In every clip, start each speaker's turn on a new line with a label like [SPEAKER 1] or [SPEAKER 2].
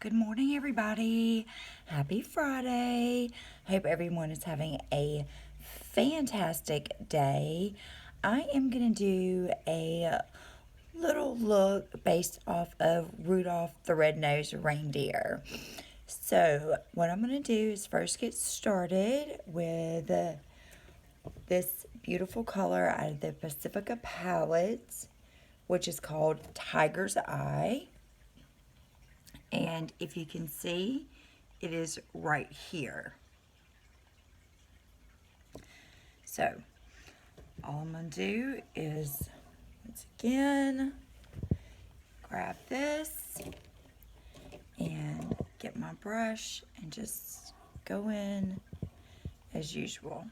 [SPEAKER 1] Good morning, everybody. Happy Friday. Hope everyone is having a fantastic day. I am going to do a little look based off of Rudolph the Red-Nosed Reindeer. So, what I'm going to do is first get started with this beautiful color out of the Pacifica palette, which is called Tiger's Eye. And if you can see, it is right here. So all I'm going to do is, once again, grab this and get my brush and just go in as usual.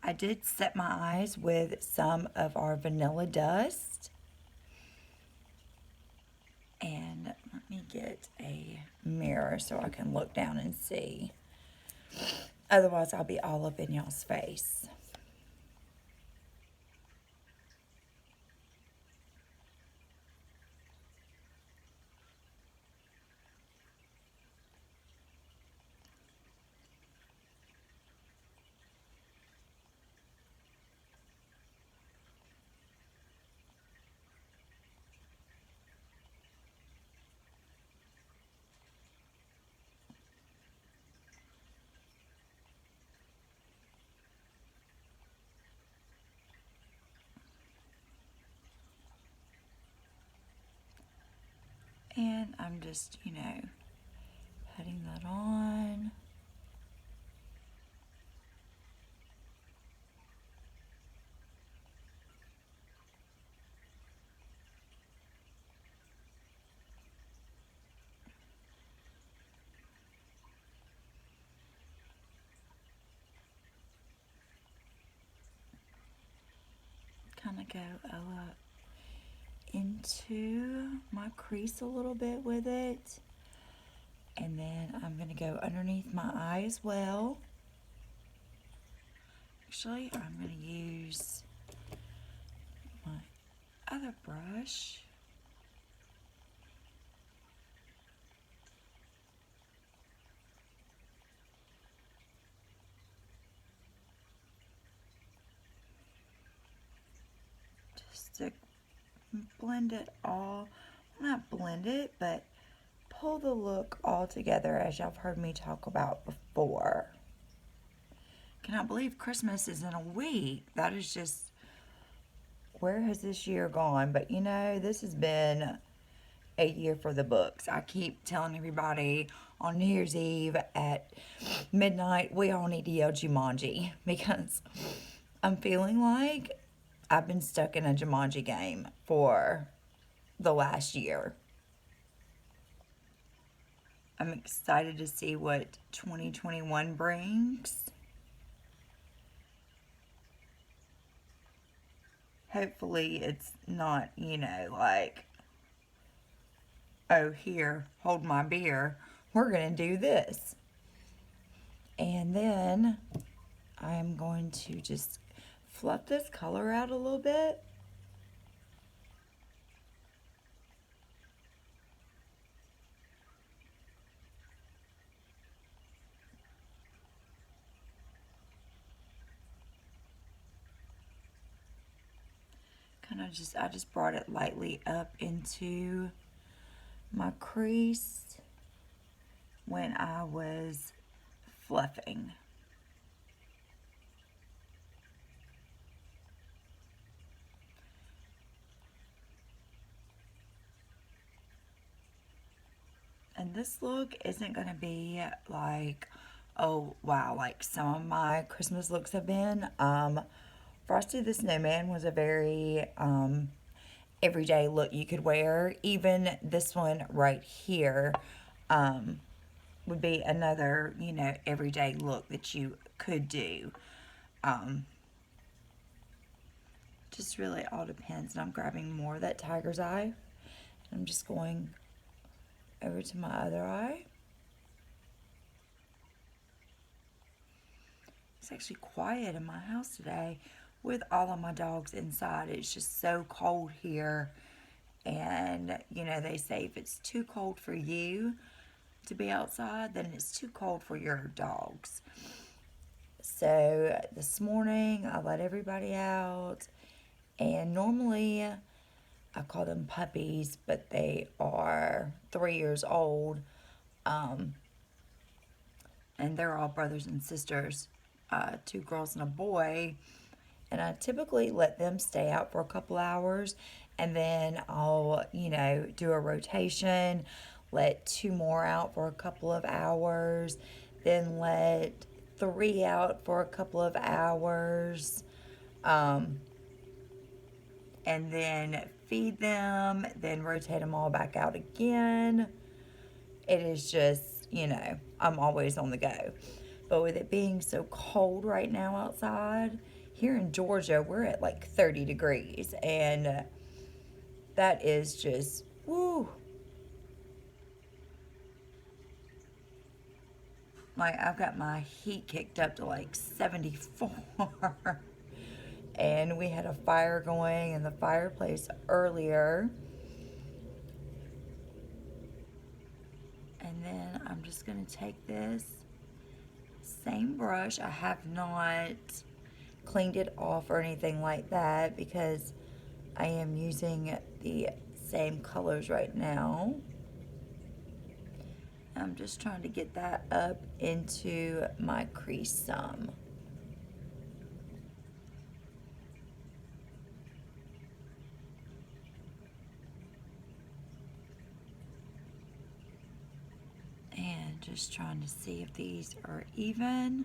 [SPEAKER 1] I did set my eyes with some of our vanilla dust. And let me get a mirror so I can look down and see. Otherwise, I'll be all up in y'all's face. And I'm just, putting that on. Kind of go up into my crease a little bit with it. And then I'm going to go underneath my eye as well. Actually, I'm going to use my other brush. Just to blend it all, not blend it, but pull the look all together as y'all have heard me talk about before. Cannot believe Christmas is in a week. That is just, where has this year gone? But this has been a year for the books. I keep telling everybody on New Year's Eve at midnight, we all need to yell Jumanji because I'm feeling like I've been stuck in a Jumanji game for the last year. I'm excited to see what 2021 brings. Hopefully it's not, like, oh, here, hold my beer. We're going to do this. And then I'm going to just fluff this color out a little bit. I just brought it lightly up into my crease when I was fluffing. And this look isn't going to be like, oh wow, like some of my Christmas looks have been. Frosty the Snowman was a very everyday look you could wear. Even this one right here would be another, everyday look that you could do. Just really all depends. And I'm grabbing more of that tiger's eye. I'm just going over to my other eye. It's actually quiet in my house today with all of my dogs inside. It's just so cold here, And, you know, they say if it's too cold for you to be outside, then it's too cold for your dogs. So this morning I let everybody out, and normally I call them puppies, but they are 3 years old. Um, and they're all brothers and sisters, 2 girls and a boy. And I typically let them stay out for a couple hours, and then I'll, you know, do a rotation, let 2 more out for a couple of hours, then let 3 out for a couple of hours, and then feed them, then rotate them all back out again. It is just, you know, I'm always on the go. But with it being so cold right now outside, here in Georgia, we're at like 30 degrees. And that is just, woo. Like, I've got my heat kicked up to like 74. And we had a fire going in the fireplace earlier. And then I'm just going to take this same brush. I have not cleaned it off or anything like that because I am using the same colors right now. I'm just trying to get that up into my crease some. And just trying to see if these are even.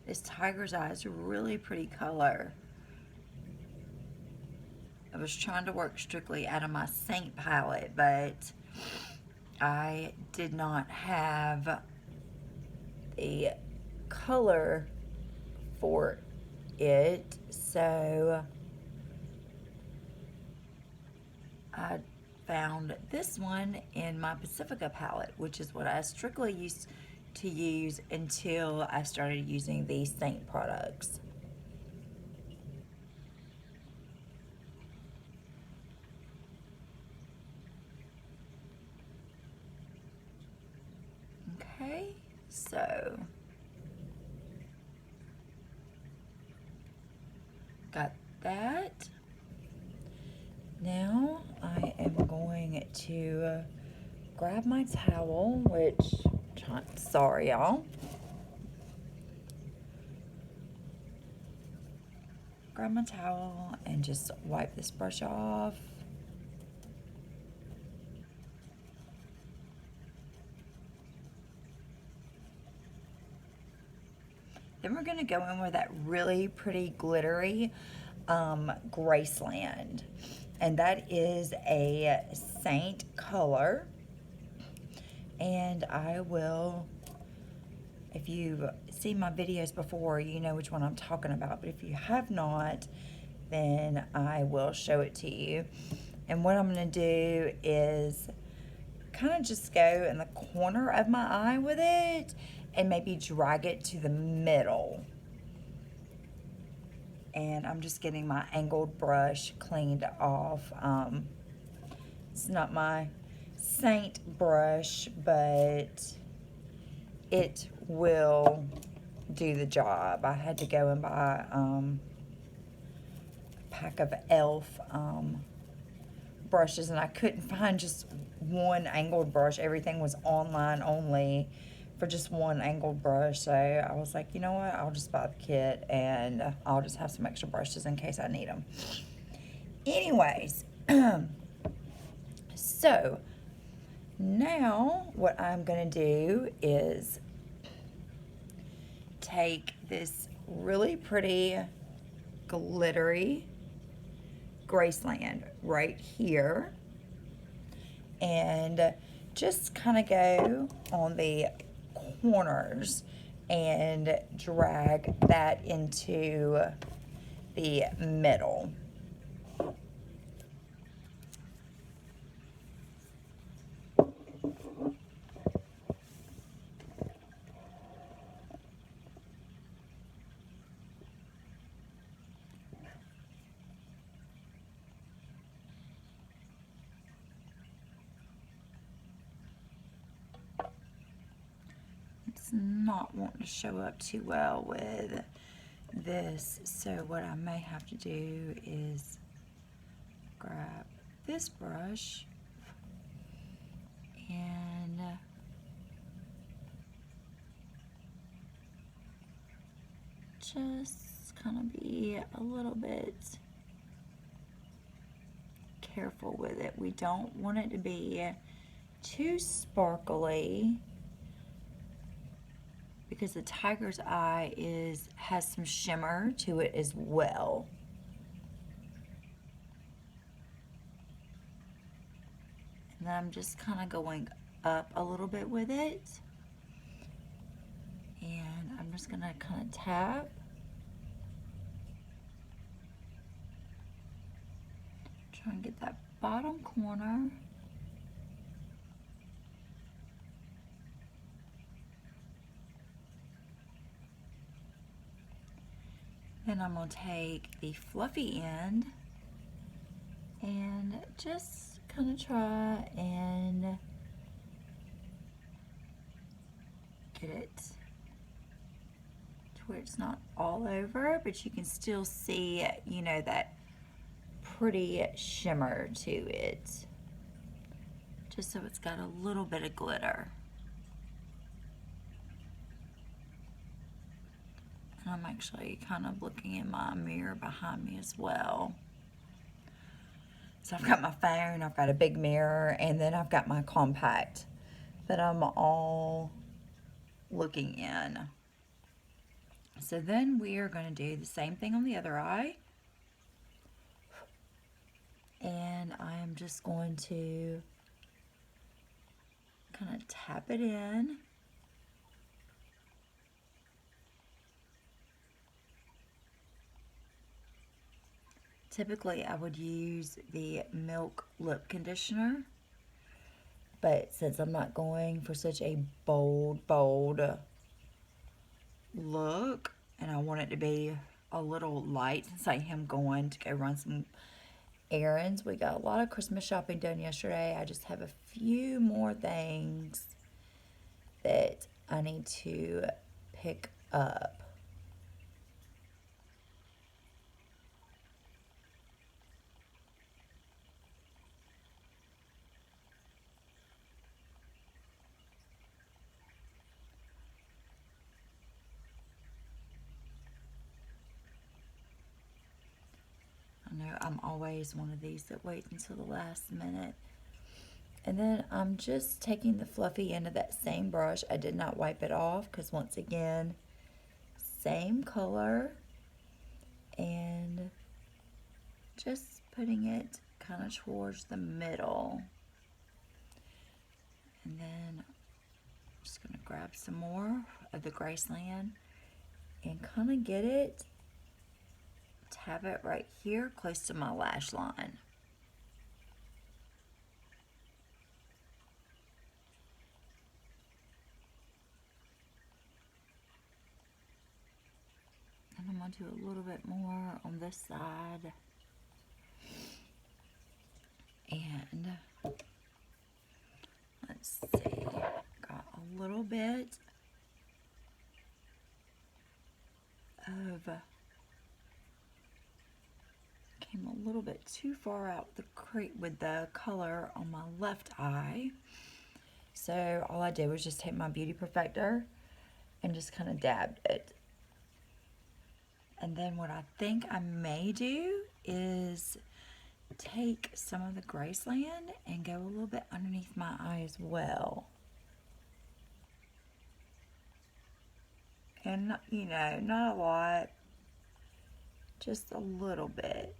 [SPEAKER 1] This tiger's eye is a really pretty color. I was trying to work strictly out of my Saint palette, but I did not have the color for it, so I found this one in my Pacifica palette, which is what I strictly used to use until I started using these Saint products. Okay, so got that. Now I am going to grab my towel, which, sorry y'all. Grab my towel and just wipe this brush off. Then we're gonna go in with that really pretty glittery Graceland. And that is a Saint color. And I will, if you've seen my videos before, you know which one I'm talking about. But if you have not, then I will show it to you. And what I'm gonna do is kind of just go in the corner of my eye with it and maybe drag it to the middle. And I'm just getting my angled brush cleaned off. It's not my Saint brush, but it will do the job. I had to go and buy a pack of e.l.f. Brushes, and I couldn't find just one angled brush. Everything was online only for just one angled brush. So I was like, you know what, I'll just buy the kit and I'll just have some extra brushes in case I need them. Anyways, so now what I'm gonna do is take this really pretty glittery Graceland right here and just kind of go on the corners and drag that into the middle. not wanting to show up too well with this. So what I may have to do is grab this brush and just kind of be a little bit careful with it. We don't want it to be too sparkly because the tiger's eye has some shimmer to it as well. And then I'm just kind of going up a little bit with it. And I'm just going to kind of tap. Try and get that bottom corner. Then I'm going to take the fluffy end and just kind of try and get it to where it's not all over, but you can still see, you know, that pretty shimmer to it, just so it's got a little bit of glitter. And I'm actually kind of looking in my mirror behind me as well. So I've got my phone, I've got a big mirror, and then I've got my compact that I'm all looking in. So then we are going to do the same thing on the other eye. And I'm just going to kind of tap it in. Typically I would use the Milk lip conditioner, but since I'm not going for such a bold look and I want it to be a little light since I am going to go run some errands. We got a lot of Christmas shopping done yesterday. I just have a few more things that I need to pick up. I know I'm always one of these that waits until the last minute. And then I'm just taking the fluffy end of that same brush. I did not wipe it off because once again, same color, and just putting it kind of towards the middle. And then I'm just going to grab some more of the Graceland and kind of get it, tap it right here close to my lash line. And I'm going to do a little bit more on this side. And let's see, got a little bit of, came a little bit too far out the crease with the color on my left eye. So all I did was just take my Beauty Perfector and just kind of dabbed it. And then what I think I may do is take some of the Graceland and go a little bit underneath my eye as well. And, you know, not a lot, just a little bit.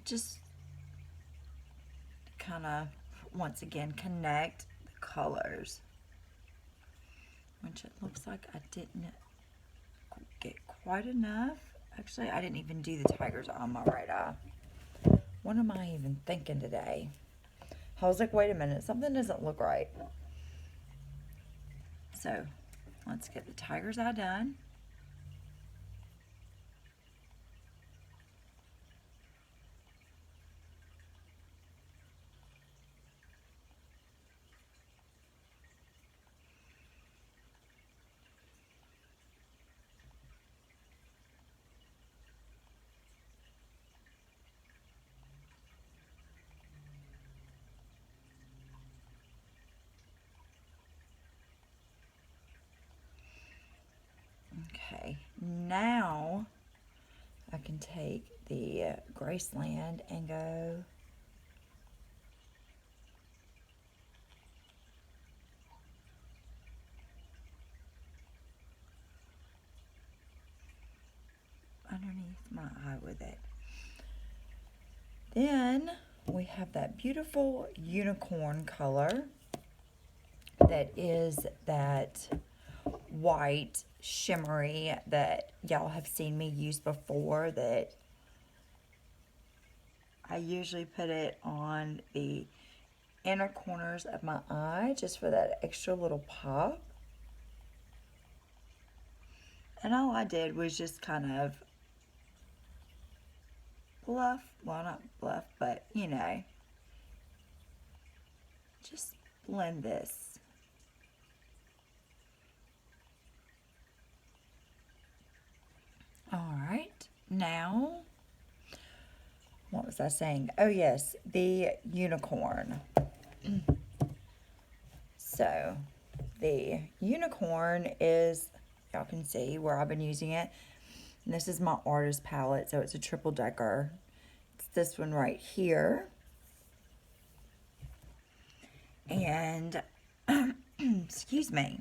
[SPEAKER 1] Just kind of, once again, connect the colors. Which it looks like I didn't get quite enough. Actually, I didn't even do the tiger's eye on my right eye. What am I even thinking today? I was like, wait a minute, something doesn't look right. So, let's get the tiger's eye done. now I can take the Graceland and go underneath my eye with it. Then we have that beautiful unicorn color that is that white shimmery that y'all have seen me use before, that I usually put it on the inner corners of my eye just for that extra little pop. And all I did was just kind of bluff, well, not bluff, but you know, just blend this. All right, now, what was I saying? Oh yes, the unicorn. So the unicorn is, y'all can see where I've been using it. And this is my artist palette, so it's a triple decker. It's this one right here. And, excuse me,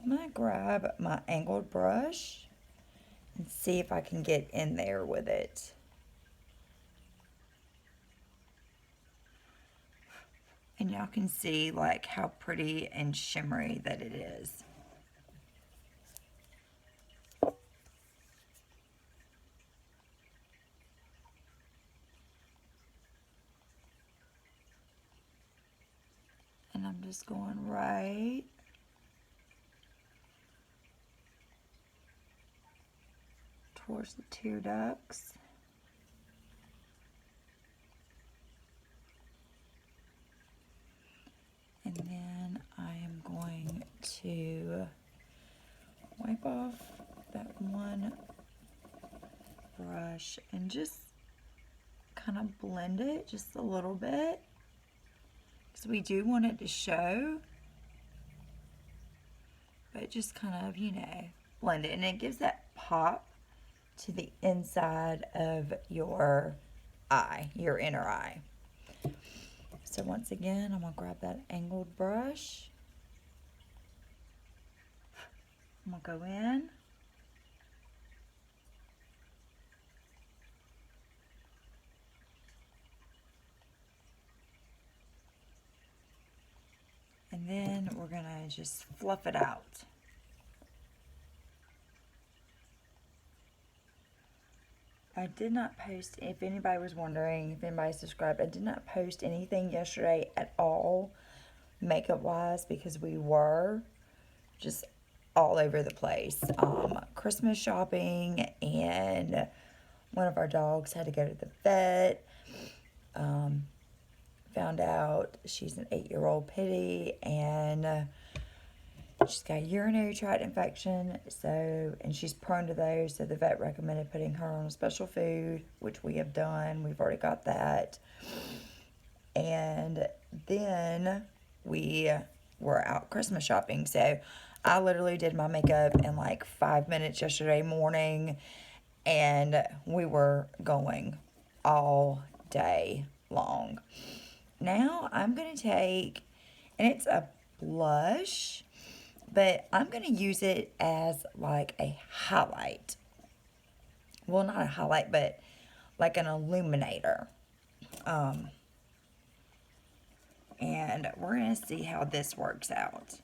[SPEAKER 1] I'm gonna grab my angled brush and see if I can get in there with it. And y'all can see like how pretty and shimmery that it is. And I'm just going right towards the tear ducts. And then I am going to wipe off that one brush and just kind of blend it just a little bit, because we do want it to show, but just kind of, you know, blend it, and it gives that pop to the inside of your eye, your inner eye. So once again, I'm gonna grab that angled brush. I'm gonna go in. And then we're gonna just fluff it out. I did not post, if anybody was wondering, if anybody subscribed, I did not post anything yesterday at all, makeup wise, because we were just all over the place. Christmas shopping, and one of our dogs had to go to the vet. Found out she's an 8-year-old pitty, and she's got a urinary tract infection, so, and she's prone to those, so the vet recommended putting her on a special food, which we have done. We've already got that. And then we were out Christmas shopping, so I literally did my makeup in like 5 minutes yesterday morning, and we were going all day long. Now I'm going to take, and it's a blush, but I'm going to use it as like a highlight. Well, not a highlight, but like an illuminator. And we're going to see how this works out.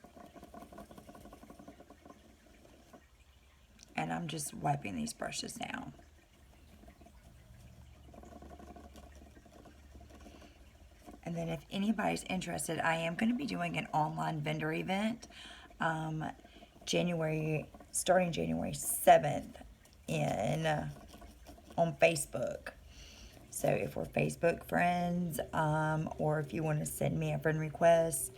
[SPEAKER 1] And I'm just wiping these brushes down. And then if anybody's interested, I am going to be doing an online vendor event starting January 7th on Facebook. So if we're Facebook friends, or if you want to send me a friend request,